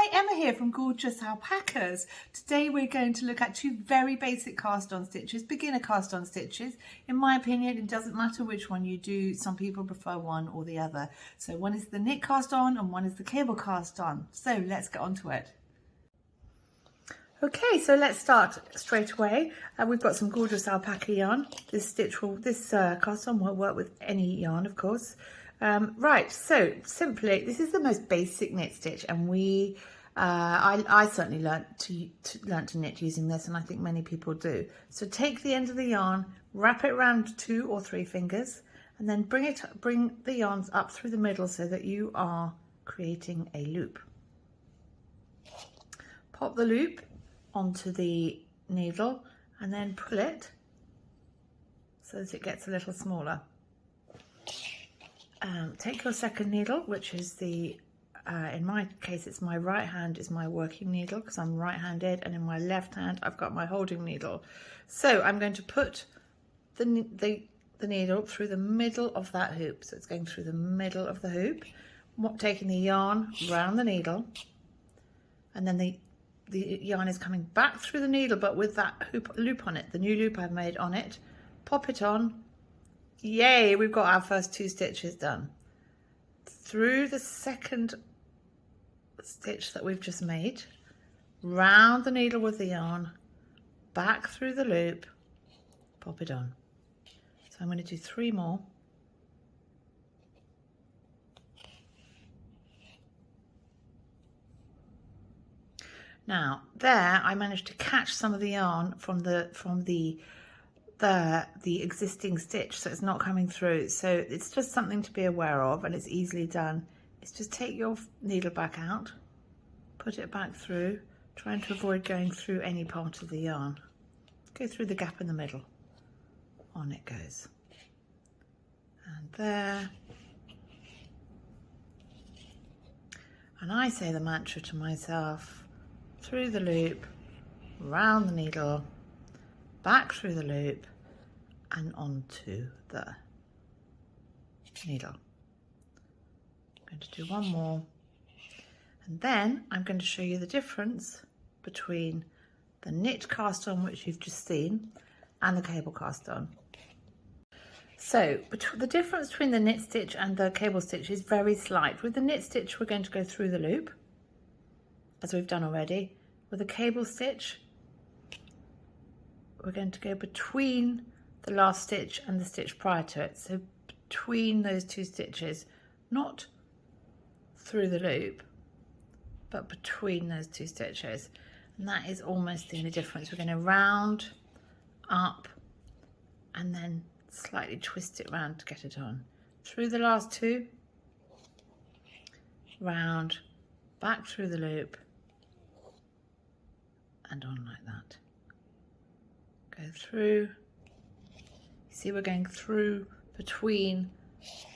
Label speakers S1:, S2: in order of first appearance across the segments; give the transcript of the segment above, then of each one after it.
S1: Hi, Emma here from Gorgeous Alpacas. Today we're going to look at two very basic cast-on stitches, beginner cast-on stitches. In my opinion, it doesn't matter which one you do. Some people prefer one or the other. So one is the knit cast-on and one is the cable cast-on. So let's get on to it. Okay, so let's start straight away. We've got some Gorgeous Alpaca yarn. This cast-on won't work with any yarn, of course. Right, so simply, this is the most basic knit stitch, and I certainly learnt to knit using this, and I think many people do. So take the end of the yarn, wrap it around 2 or 3 fingers, and then bring the yarns up through the middle so that you are creating a loop. Pop the loop onto the needle and then pull it so that it gets a little smaller. Take your second needle, which is in my case, it's my right hand is my working needle because I'm right-handed, and in my left hand I've got my holding needle. So I'm going to put the needle through the middle of that hoop. So it's going through the middle of the hoop, taking the yarn round the needle, and then the yarn is coming back through the needle, but with that loop on it, the new loop I've made on it. Pop it on. Yay, we've got our first 2 stitches done. Through the second stitch that we've just made, round the needle with the yarn, back through the loop, pop it on. So I'm going to do 3 more. Now there I managed to catch some of the yarn from the existing stitch, so it's not coming through. So it's just something to be aware of, and it's easily done. It's just take your needle back out, put it back through, trying to avoid going through any part of the yarn. Go through the gap in the middle. On it goes. And there. And I say the mantra to myself, through the loop, round the needle, back through the loop, and onto the needle. I'm going to do 1 more, and then I'm going to show you the difference between the knit cast on, which you've just seen, and the cable cast on. So the difference between the knit stitch and the cable stitch is very slight. With the knit stitch, we're going to go through the loop, as we've done already. With a cable stitch, we're going to go between the last stitch and the stitch prior to it. So between those 2 stitches, not through the loop, but between those 2 stitches. And that is almost the only difference. We're going to round, up, and then slightly twist it round to get it on. Through the last 2, round, back through the loop, and on like that. Go through. You see, we're going through between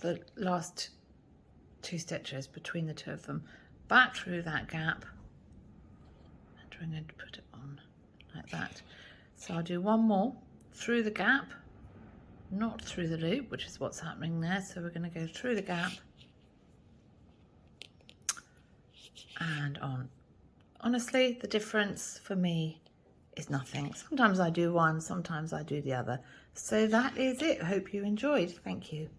S1: the last 2 stitches, between the 2 of them, back through that gap, and we're going to put it on like that. So I'll do 1 more through the gap, not through the loop, which is what's happening there. So we're going to go through the gap and on. Honestly, the difference for me is nothing. Sometimes I do one, sometimes I do the other. So that is it. Hope you enjoyed. Thank you.